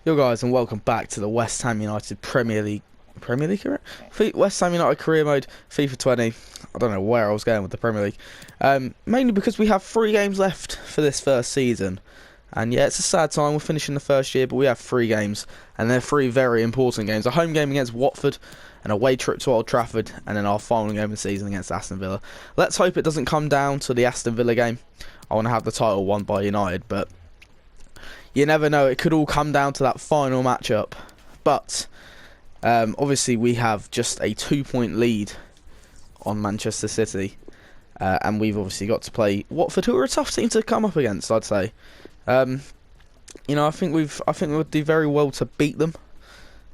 Yo guys, and welcome back to the West Ham United Premier League career? West Ham United career mode FIFA 20. I don't know where I was going with the Premier League. Mainly because we have 3 games left for this first season. And yeah, it's a sad time, we're finishing the first year, but we have 3 games. And they're 3 very important games. A home game against Watford, an away trip to Old Trafford, and then our final game of the season against Aston Villa. Let's hope it doesn't come down to the Aston Villa game. I want to have the title won by United, but you never know, it could all come down to that final matchup. But obviously we have just a 2-point lead on Manchester City, and we've obviously got to play Watford, who are a tough team to come up against, I'd say. You know, I think we would do very well to beat them.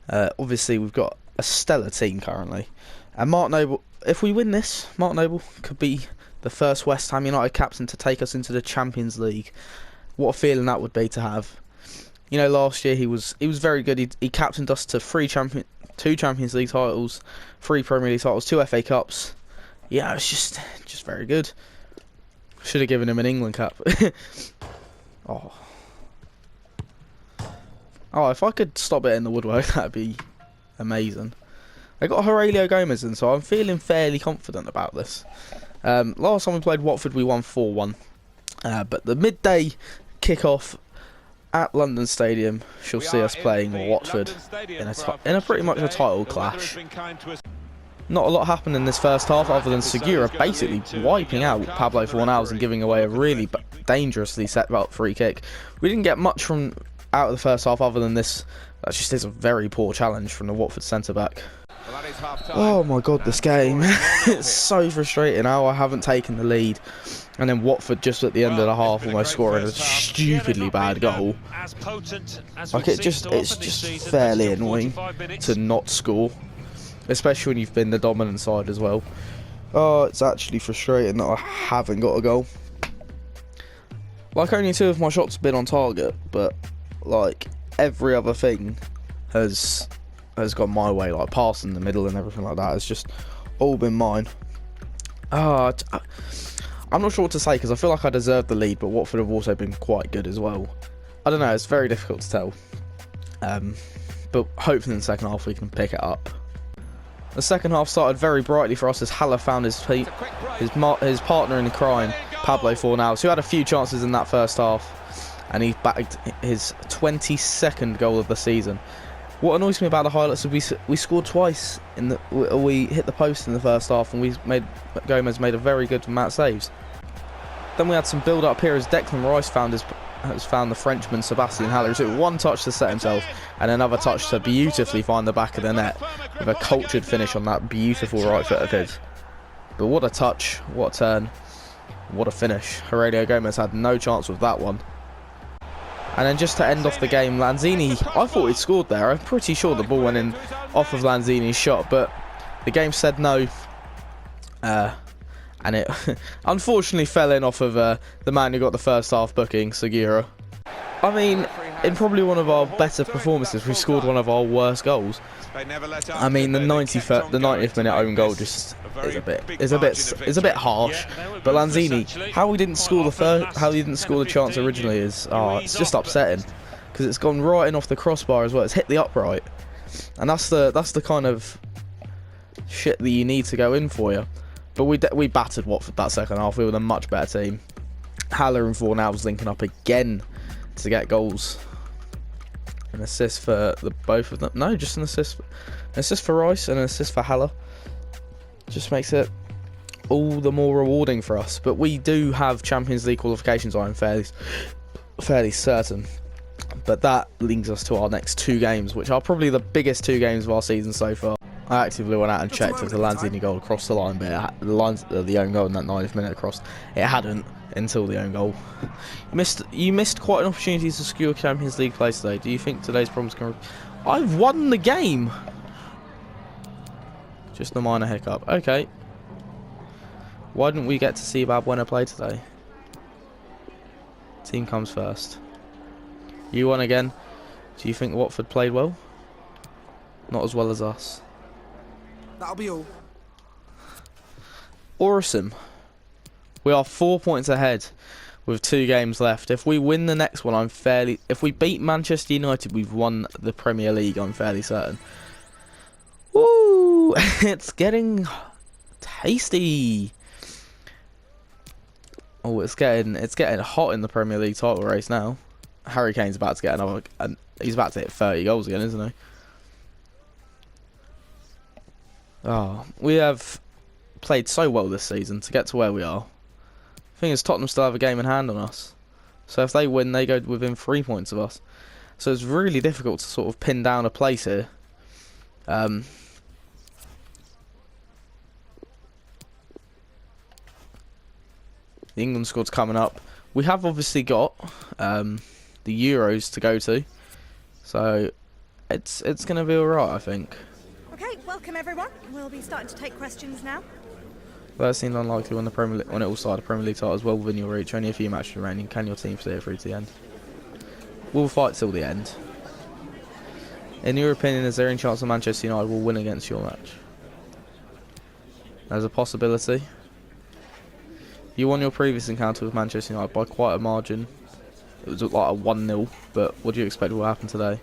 Obviously we've got a stellar team currently, and Mark Noble, if we win this, Mark Noble could be the first West Ham United captain to take us into the Champions League. What a feeling that would be to have. You know, last year he was very good. He captained us to 2 Champions League titles, 3 Premier League titles, 2 FA Cups. Yeah, it's just very good. Should have given him an England cap. Oh, if I could stop it in the woodwork, that'd be amazing. I got Aurelio Gomez in, so I'm feeling fairly confident about this. Last time we played Watford, we won 4-1. But the midday kick-off at London Stadium shall see us playing Watford in a pretty much a title clash. Not a lot happened in this first half other than Segura basically wiping out Pablo Fornals and giving away a really dangerously set up free kick. We didn't get much from out of the first half other than this. That just is a very poor challenge from the Watford centre-back. Oh my god, this game. It's so frustrating how I haven't taken the lead. And then Watford just at the end of the half almost scoring a stupidly bad goal. Like it's just fairly annoying to not score. Especially when you've been the dominant side as well. Oh, it's actually frustrating that I haven't got a goal. Like only 2 of my shots have been on target, but like every other thing has gone my way, like passing the middle and everything like that. It's just all been mine. I'm not sure what to say because I feel like I deserved the lead, but Watford have also been quite good as well. I don't know, it's very difficult to tell. But hopefully in the second half we can pick it up. The second half started very brightly for us as Haller found his partner in crime, Pablo Fornals, who had a few chances in that first half, and he bagged his 22nd goal of the season. What annoys me about the highlights is we scored twice we hit the post in the first half, and Gomez made a very good mat saves. Then we had some build up here as Declan Rice has found the Frenchman Sebastian Haller, who took 1 touch to set himself and another touch to beautifully find the back of the net with a cultured finish on that beautiful right foot of his. But what a touch, what a turn, what a finish. Aurelio Gomez had no chance with that one. And then just to end off the game, Lanzini, I thought he'd scored there. I'm pretty sure the ball went in off of Lanzini's shot, but the game said no. And it unfortunately fell in off of the man who got the first half booking, Segura. I mean, in probably one of our better performances, we scored one of our worst goals. I mean, the 90th minute own goal just is a bit harsh. But Lanzini, how he didn't score the chance originally is it's just upsetting because it's gone right in off the crossbar as well. It's hit the upright, and that's the kind of shit that you need to go in for you. But we battered Watford that second half. We were the much better team. Haller and Fornals linking up again to get goals. An assist for both of them. No, just an assist for Rice and an assist for Haller. Just makes it all the more rewarding for us. But we do have Champions League qualifications, I'm fairly certain. But that links us to our next 2 games, which are probably the biggest 2 games of our season so far. I actively went out and checked if the Lanzini goal crossed the line, but the own goal in that 90th minute crossed. It hadn't until the own goal. You missed quite an opportunity to secure Champions League place today. Do you think today's problems can... I've won the game! Just a minor hiccup. Okay. Why didn't we get to see Balbuena play today? Team comes first. You won again. Do you think Watford played well? Not as well as us. That'll be all. Awesome. We are 4 points ahead with 2 games left. If we win the next one, if we beat Manchester United, we've won the Premier League, I'm fairly certain. Woo! It's getting tasty. Oh, it's getting hot in the Premier League title race now. Harry Kane's about to get another, and he's about to hit 30 goals again, isn't he? Oh, we have played so well this season to get to where we are. The thing is, Tottenham still have a game in hand on us. So if they win, they go within 3 points of us. So it's really difficult to sort of pin down a place here. The England squad's coming up. We have obviously got the Euros to go to. So it's going to be alright, I think. Okay, welcome everyone. We'll be starting to take questions now. Well, that seemed unlikely when it all started. Premier League title is well within your reach. Only a few matches remaining. Can your team stay it through to the end? We'll fight till the end. In your opinion, is there any chance that Manchester United will win against your match? There's a possibility. You won your previous encounter with Manchester United by quite a margin. It was like a 1-0, but what do you expect will happen today?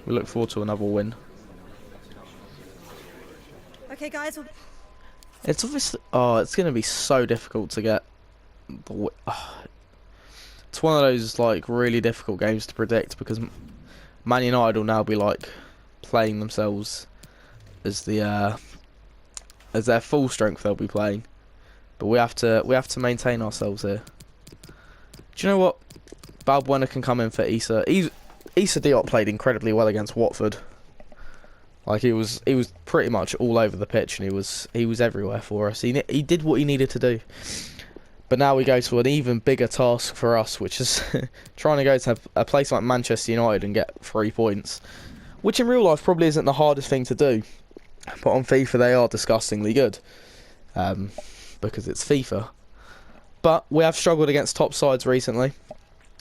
We look forward to another win. Okay, guys. It's obviously... Oh, it's going to be so difficult to get... It's one of those, like, really difficult games to predict because Man United will now be, like, playing themselves as the... as their full strength they'll be playing. But we have to maintain ourselves here. Do you know what? Balbuena can come in for Issa. Issa Diop played incredibly well against Watford. Like he was pretty much all over the pitch, and he was everywhere for us. He did what he needed to do. But now we go to an even bigger task for us, which is trying to go to a place like Manchester United and get 3 points, which in real life probably isn't the hardest thing to do. But on FIFA they are disgustingly good, because it's FIFA. But we have struggled against top sides recently,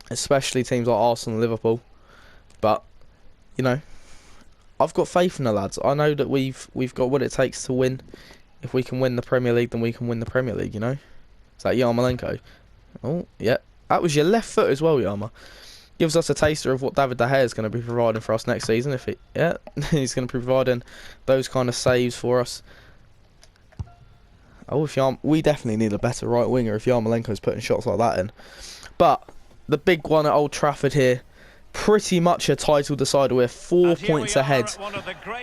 especially teams like Arsenal and Liverpool. But you know, I've got faith in the lads. I know that we've got what it takes to win. If we can win the Premier League, then we can win the Premier League, you know? Is that Yarmolenko? Oh, yeah. That was your left foot as well, Yarma. Gives us a taster of what David De Gea is going to be providing for us next season. Yeah, he's going to be providing those kind of saves for us. Oh, we definitely need a better right winger if Yarmolenko's putting shots like that in. But the big one at Old Trafford here, pretty much a title decider. We're 4 points ahead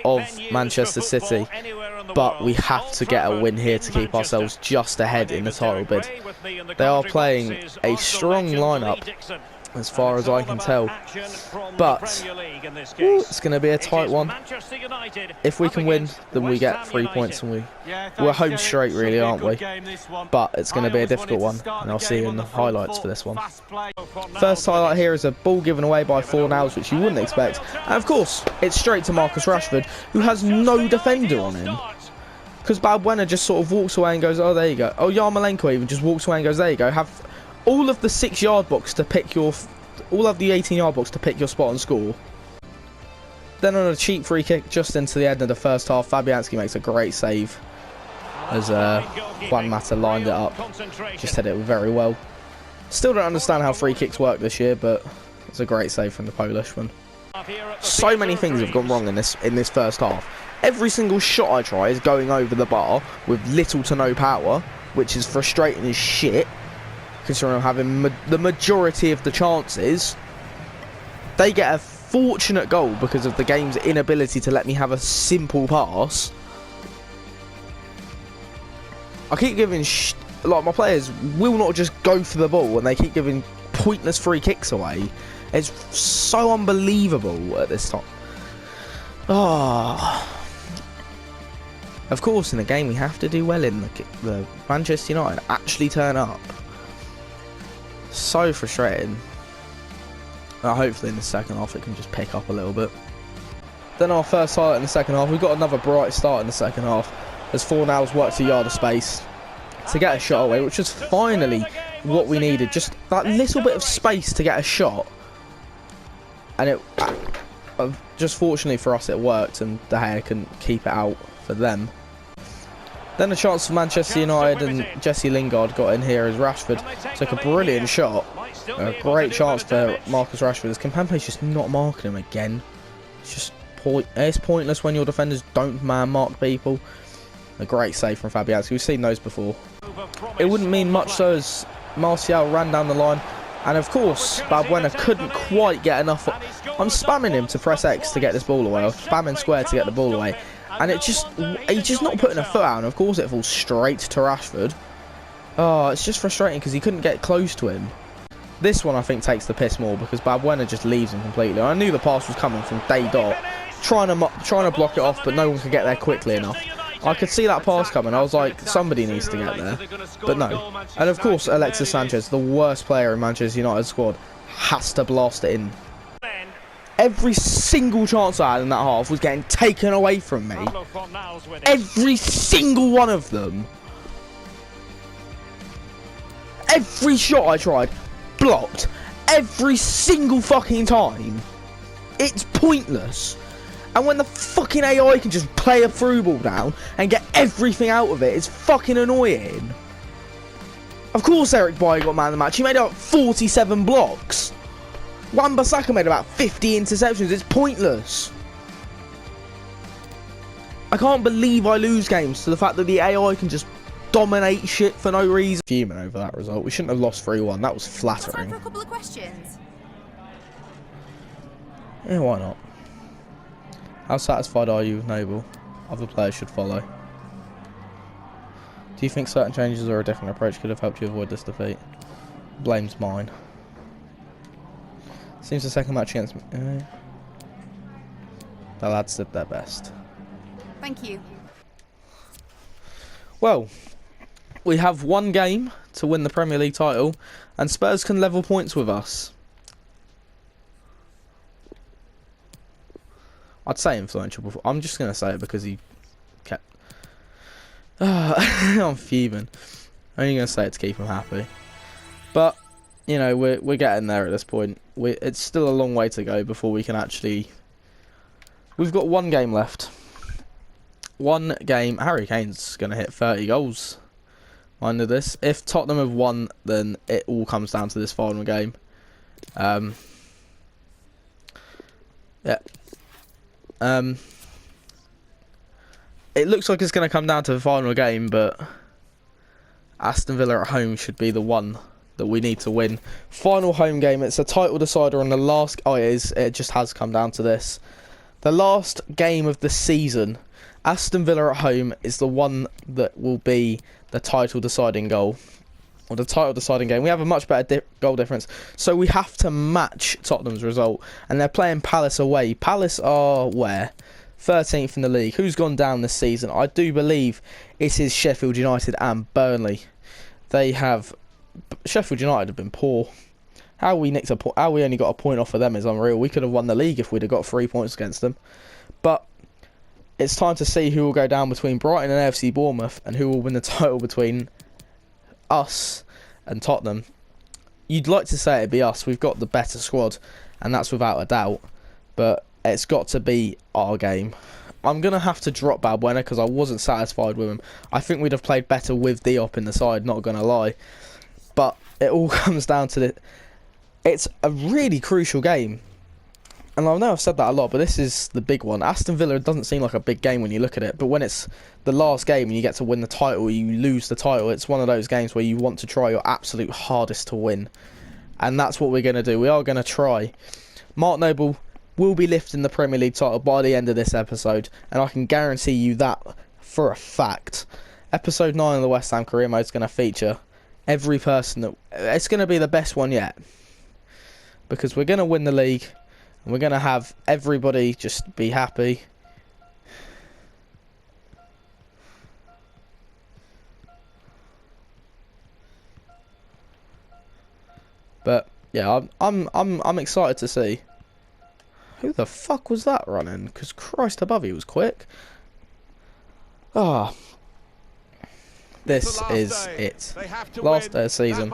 of Manchester City, but we have to get a win here to keep ourselves just ahead in the title bid. They are playing a strong lineup as far as I can tell, but it's going to be a tight one. If we can win, then we get 3 points, and we're home straight really, aren't we? But it's going to be a difficult one, and I'll see you in the highlights for this one. First highlight here is a ball given away by Fornals, which you wouldn't expect, and of course it's straight to Marcus Rashford, who has no defender on him, because Balbuena just sort of walks away and goes, oh there you go. Oh, Yarmolenko even just walks away and goes, there you go. Have all of the 6-yard box to pick your, all of the 18-yard box to pick your spot and score. Then on a cheap free kick just into the end of the first half, Fabianski makes a great save as Juan Mata lined it up. Just hit it very well. Still don't understand how free kicks work this year, but it's a great save from the Polishman. So many things have gone wrong in this first half. Every single shot I try is going over the bar with little to no power, which is frustrating as shit, considering I'm having the majority of the chances. They get a fortunate goal because of the game's inability to let me have a simple pass. I keep giving like my players will not just go for the ball, and they keep giving pointless free kicks away. It's so unbelievable at this time. Ah. Of course, in the game we have to do well in the Manchester United actually turn up. So frustrating. Hopefully in the second half it can just pick up a little bit. Then our first highlight in the second half, we've got another bright start in the second half as Fornals worked a yard of space to get a shot away, which was finally what we needed. Just that little bit of space to get a shot. And it, just fortunately for us, it worked, and De Gea couldn't keep it out for them. Then a chance for Manchester United, and Jesse Lingard got in here as Rashford took a brilliant shot. A great chance for Marcus Rashford. Kimpembe's just not marking him again. It's just it's pointless when your defenders don't man mark people. A great save from Fabianski. We've seen those before. It wouldn't mean much though as Martial ran down the line. And of course, Balbuena couldn't quite get enough. I'm spamming him to press X to get this ball away. I'm spamming square to get the ball away. And he's just not putting a foot out. And of course it falls straight to Rashford. Oh, it's just frustrating because he couldn't get close to him. This one I think takes the piss more because Balbuena just leaves him completely. I knew the pass was coming from day dot. Trying to block it off, but no one could get there quickly enough. I could see that pass coming. I was like, somebody needs to get there. But no. And of course, Alexis Sanchez, the worst player in Manchester United squad, has to blast it in. Every single chance I had in that half was getting taken away from me. Every single one of them. Every shot I tried, blocked. Every single fucking time. It's pointless. And when the fucking AI can just play a through ball down and get everything out of it, it's fucking annoying. Of course Eric Bailly got man of the match. He made about 47 blocks. Wan-Bissaka made about 50 interceptions. It's pointless. I can't believe I lose games to the fact that the AI can just dominate shit for no reason. Fuming over that result. We shouldn't have lost 3-1. That was flattering. Time for a couple of questions. Yeah, why not? How satisfied are you with Noble? Other players should follow. Do you think certain changes or a different approach could have helped you avoid this defeat? Blame's mine. Seems the second match against me. The lads did their best. Thank you. Well, we have one game to win the Premier League title, and Spurs can level points with us. I'd say influential before. I'm just going to say it because he kept... I'm fuming. I'm only going to say it to keep him happy. But, you know, we're getting there at this point. It's still a long way to go before we can actually... We've got one game left. One game. Harry Kane's going to hit 30 goals. Mind of this. If Tottenham have won, then it all comes down to this final game. Yeah. It looks like it's going to come down to the final game, but Aston Villa at home should be the one that we need to win. Final home game. It's a title decider on the last... Oh, it is. It just has come down to this. The last game of the season. Aston Villa at home is the one that will be the title deciding goal. Or the title deciding game. We have a much better goal difference. So we have to match Tottenham's result. And they're playing Palace away. Palace are where? 13th in the league. Who's gone down this season? I do believe it is Sheffield United and Burnley. They have... Sheffield United have been poor. How we only got a point off of them is unreal. We could have won the league if we'd have got 3 points against them. But it's time to see who will go down between Brighton and AFC Bournemouth and who will win the title between us and Tottenham. You'd like to say it'd be us. We've got the better squad, and that's without a doubt. But it's got to be our game. I'm going to have to drop Balbuena because I wasn't satisfied with him. I think we'd have played better with Diop in the side, not going to lie. But it all comes down to it's a really crucial game. And I know I've said that a lot, but this is the big one. Aston Villa doesn't seem like a big game when you look at it, but when it's the last game and you get to win the title, you lose the title, it's one of those games where you want to try your absolute hardest to win. And that's what we're going to do. We are going to try. Mark Noble will be lifting the Premier League title by the end of this episode, and I can guarantee you that for a fact. Episode 9 of the West Ham Career Mode is going to feature every person that... It's going to be the best one yet. Because we're going to win the league... And we're going to have everybody just be happy. But yeah, I'm excited to see. Who the fuck was that running? Because Christ above, he was quick. Ah. This is it. Last day of season.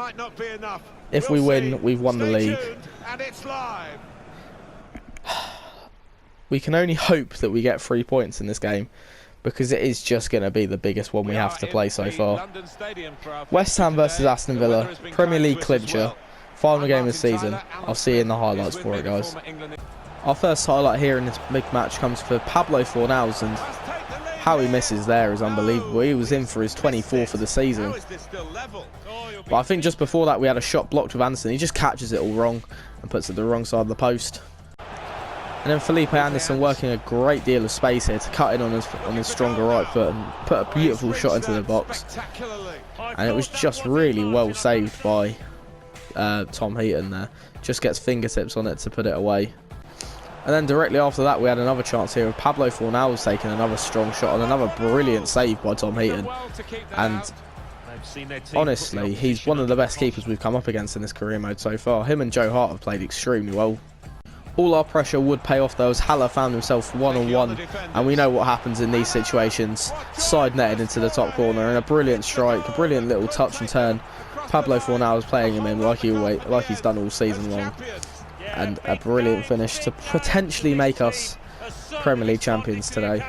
If we win, we've won the league. We can only hope that we get 3 points in this game, because it is just going to be the biggest one we have to play so far. West Ham versus Aston Villa, Premier League clincher, final game of the season. I'll see you in the highlights for it, guys. Our first highlight here in this big match comes for Pablo Fornals, and how he misses there is unbelievable. He was in for his 24th of the season. But I think just before that we had a shot blocked with Anderson. He just catches it all wrong and puts it the wrong side of the post. And then Felipe Anderson working a great deal of space here to cut in on his stronger right foot and put a beautiful shot into the box. And it was just really well saved by Tom Heaton there. Just gets fingertips on it to put it away. And then directly after that we had another chance here with Pablo Fornals taking another strong shot and another brilliant save by Tom Heaton. And honestly, he's one of the best keepers we've come up against in this career mode so far. Him and Joe Hart have played extremely well. All our pressure would pay off though, as Haller found himself one-on-one, and we know what happens in these situations. Side netted into the top corner, and a brilliant strike, a brilliant little touch and turn. Pablo Fornals playing him in like he's done all season long, and a brilliant finish to potentially make us Premier League champions today.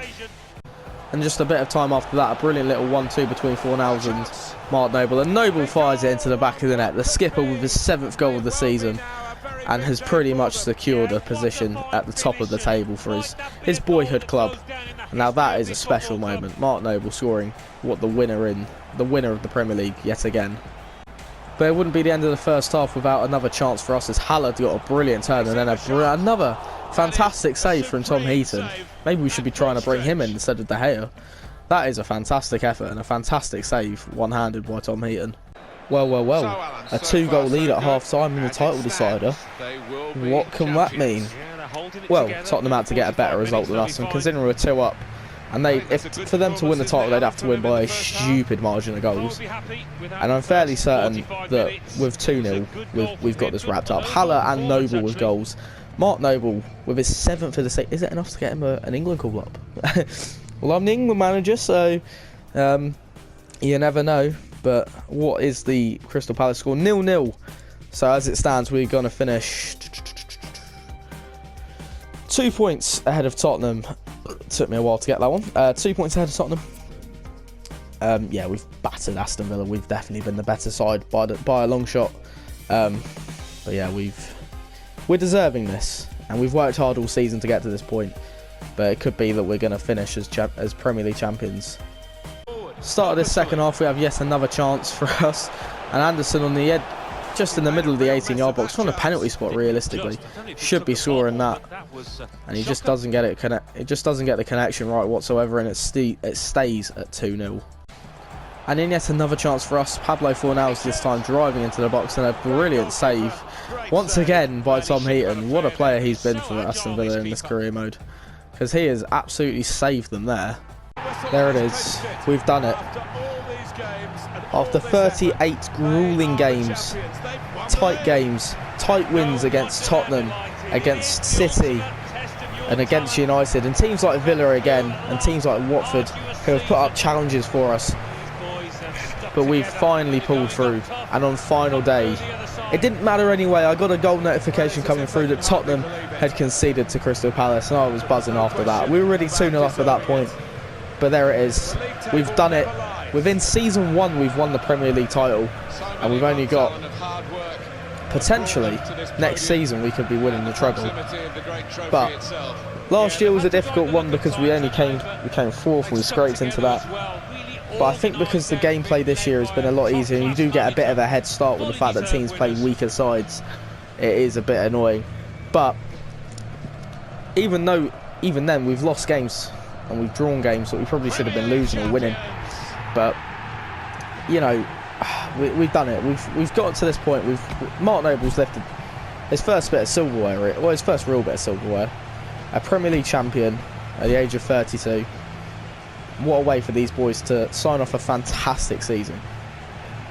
And just a bit of time after that, a brilliant little 1-2 between Fornals and Mark Noble, and Noble fires it into the back of the net. The skipper with his 7th goal of the season, and has pretty much secured a position at the top of the table for his boyhood club. And now that is a special moment. Mark Noble scoring the winner of the Premier League yet again. But it wouldn't be the end of the first half without another chance for us, as Haller got a brilliant turn and then another fantastic save from Tom Heaton. Maybe we should be trying to bring him in instead of De Gea. That is a fantastic effort and a fantastic save, one-handed by Tom Heaton. Well, a 2-goal lead at half-time in the title decider. What can that mean? Well, Tottenham had to get a better result than us, and considering we're 2 up, and for them to win the title, they'd have to win by a stupid margin of goals. And I'm fairly certain that with 2-0, we've got this wrapped up. Haller and Noble with goals. Mark Noble with his 7th of the season. Is it enough to get him an England call-up? Well, I'm the England manager, so you never know. But what is the Crystal Palace score? 0-0. So as it stands, we're going to finish 2 points ahead of Tottenham. Took me a while to get that one. 2 points ahead of Tottenham. Yeah, we've battered Aston Villa. We've definitely been the better side by a long shot. But yeah, we're deserving this, and we've worked hard all season to get to this point. But it could be that we're going to finish as Premier League champions. Start of this second half, we have yet another chance for us, and Anderson on the edge, just in the middle of the 18-yard box, from a penalty spot realistically, should be scoring that, and he just doesn't get it. It just doesn't get the connection right whatsoever, and it stays at 2-0. And in yet another chance for us, Pablo Fornals this time driving into the box, and a brilliant save once again by Tom Heaton. What a player he's been for Aston Villa in this career mode, because he has absolutely saved them there. There it is. We've done it. After 38 grueling games, tight wins against Tottenham, against City, and against United, and teams like Villa again, and teams like Watford, who have put up challenges for us. But we've finally pulled through, and on final day, it didn't matter anyway. I got a goal notification coming through that Tottenham had conceded to Crystal Palace, and I was buzzing after that. We were already 2-0 up at that point. But there it is. We've done it. Within season 1, we've won the Premier League title, and we've only got potentially next season we could be winning the treble. But last year was a difficult one because we came 4th. We scraped into that. But I think because the gameplay this year has been a lot easier, and you do get a bit of a head start with the fact that teams play weaker sides, it is a bit annoying. But even then, we've lost games. And we've drawn games that we probably should have been losing or winning. But you know, we've done it. We've got to this point. Mark Noble's lifted his first bit of silverware. Well, his first real bit of silverware. A Premier League champion at the age of 32. What a way for these boys to sign off a fantastic season.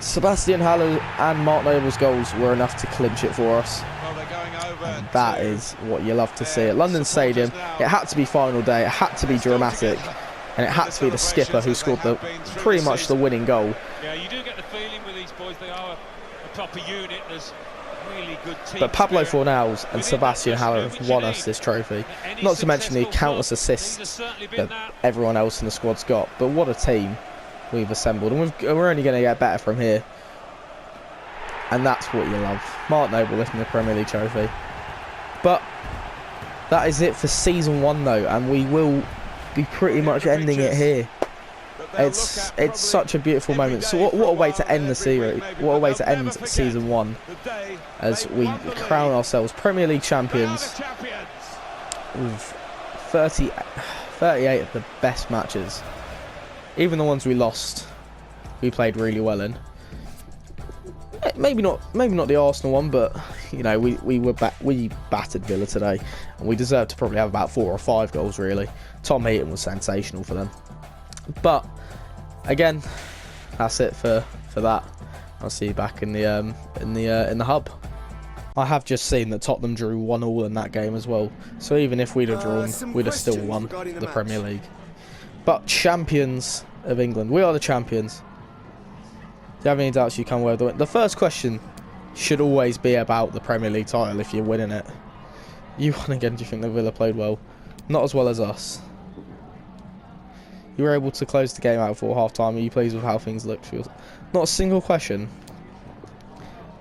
Sebastian Haller and Mark Noble's goals were enough to clinch it for us. And that is what you love to see at London Stadium. It had to be final day, it had to be dramatic, and it had to be the skipper who scored pretty much the winning goal. Yeah, you do get the feeling with these boys, they are a proper unit. There's But Pablo Fornals and Sebastian Haller have won us this trophy. Not to mention the countless assists that everyone else in the squad's got. But what a team we've assembled. And we're only going to get better from here. And that's what you love. Mark Noble lifting the Premier League trophy. But that is it for Season 1 though. And we will be pretty much ending it here. It's such a beautiful moment. So what a way to end the series. What a way to end Season 1 as we crown ourselves Premier League champions with 38 of the best matches. Even the ones we lost, we played really well in. Maybe not the Arsenal one, but you know we battered Villa today, and we deserved to probably have about 4 or 5 goals really. Tom Heaton was sensational for them. But again, that's it for that. I'll see you back in the hub. I have just seen that Tottenham drew 1-1 in that game as well. So even if we'd have drawn, we'd have still won the Premier League. But champions of England, we are the champions. Do you have any doubts you come away with the win? The first question should always be about the Premier League title if you're winning it. You won again. Do you think the Villa played well? Not as well as us. You were able to close the game out before half-time. Are you pleased with how things looked for you? Not a single question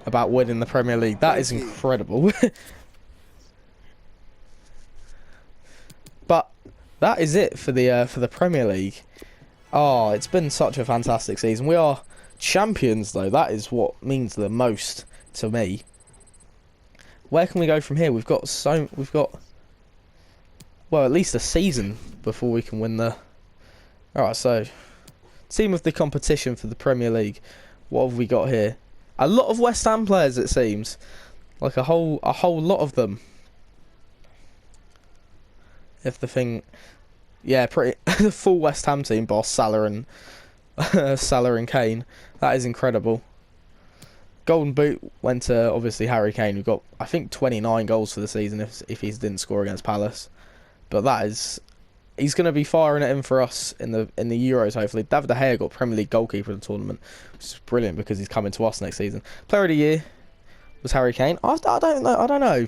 about winning the Premier League. That is incredible. But that is it for the Premier League. Oh, it's been such a fantastic season. We are champions, though. That is what means the most to me. Where can we go from here? We've got well, at least a season before we can win the. Alright, so team of the competition for the Premier League. What have we got here? A lot of West Ham players, it seems. Like a whole lot of them. If the thing, yeah, pretty the full West Ham team, boss Salah and Kane. That is incredible. Golden Boot went to obviously Harry Kane, who got I think 29 goals for the season if he didn't score against Palace. But that is. He's going to be firing it in for us in the Euros, hopefully. David De Gea got Premier League goalkeeper in the tournament, which is brilliant because he's coming to us next season. Player of the year was Harry Kane. I don't know.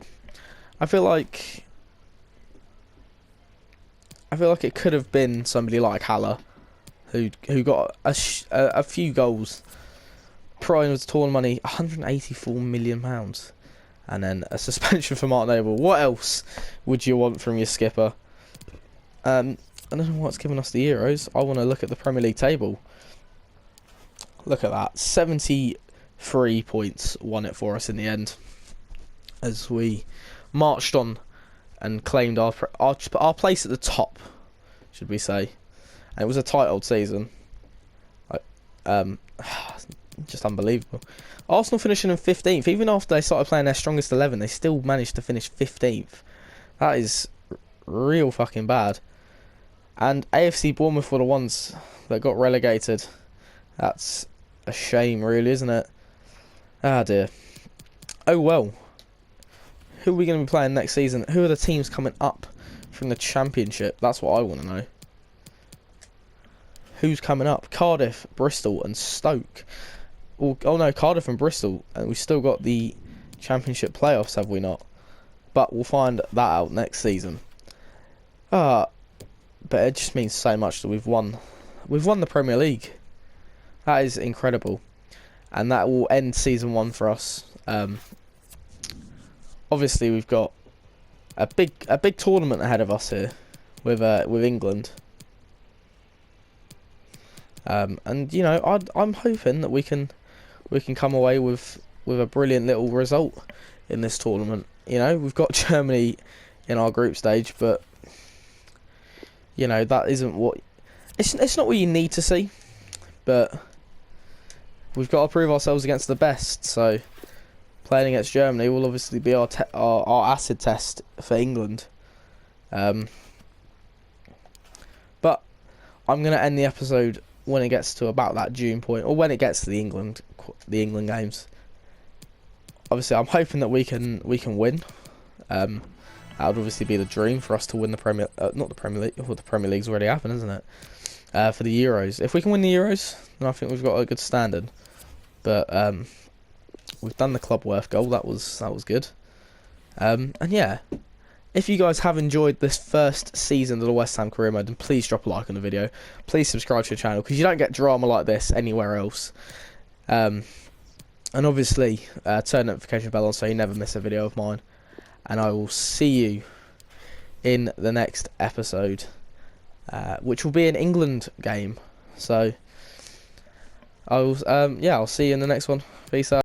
I feel like it could have been somebody like Haller, who got a few goals. Prize was tournament money, £184 million, and then a suspension for Mark Noble. What else would you want from your skipper? I don't know what's giving us the Euros. I want to look at the Premier League table. Look at that. 73 points won it for us in the end. As we marched on and claimed our place at the top, should we say. And it was a tight old season. Just unbelievable. Arsenal finishing in 15th. Even after they started playing their strongest 11, they still managed to finish 15th. That is real fucking bad. And AFC Bournemouth were the ones that got relegated. That's a shame, really, isn't it? Ah, dear. Oh, well. Who are we going to be playing next season? Who are the teams coming up from the Championship? That's what I want to know. Who's coming up? Cardiff, Bristol and Stoke. Oh, no, Cardiff and Bristol. And we've still got the Championship playoffs, have we not? But we'll find that out next season. But it just means so much that we've won the Premier League. That is incredible, and that will end Season 1 for us. Obviously, we've got a big tournament ahead of us here with England, and you know I'm hoping that we can come away with a brilliant little result in this tournament. You know, we've got Germany in our group stage, but you know that isn't what it's not what you need to see, but we've got to prove ourselves against the best. So playing against Germany will obviously be our acid test for England. But I'm going to end the episode when it gets to about that June point, or when it gets to the England games. Obviously, I'm hoping that we can win. That would obviously be the dream for us to win the not the Premier League. Well, the Premier League's already happened, isn't it? For the Euros, if we can win the Euros, then I think we've got a good standard. But we've done the club worth goal. That was good. And yeah, if you guys have enjoyed this first season of the West Ham career mode, then please drop a like on the video. Please subscribe to the channel, because you don't get drama like this anywhere else. And obviously, turn notification bell on so you never miss a video of mine. And I will see you in the next episode, which will be an England game. So I'll see you in the next one. Peace out.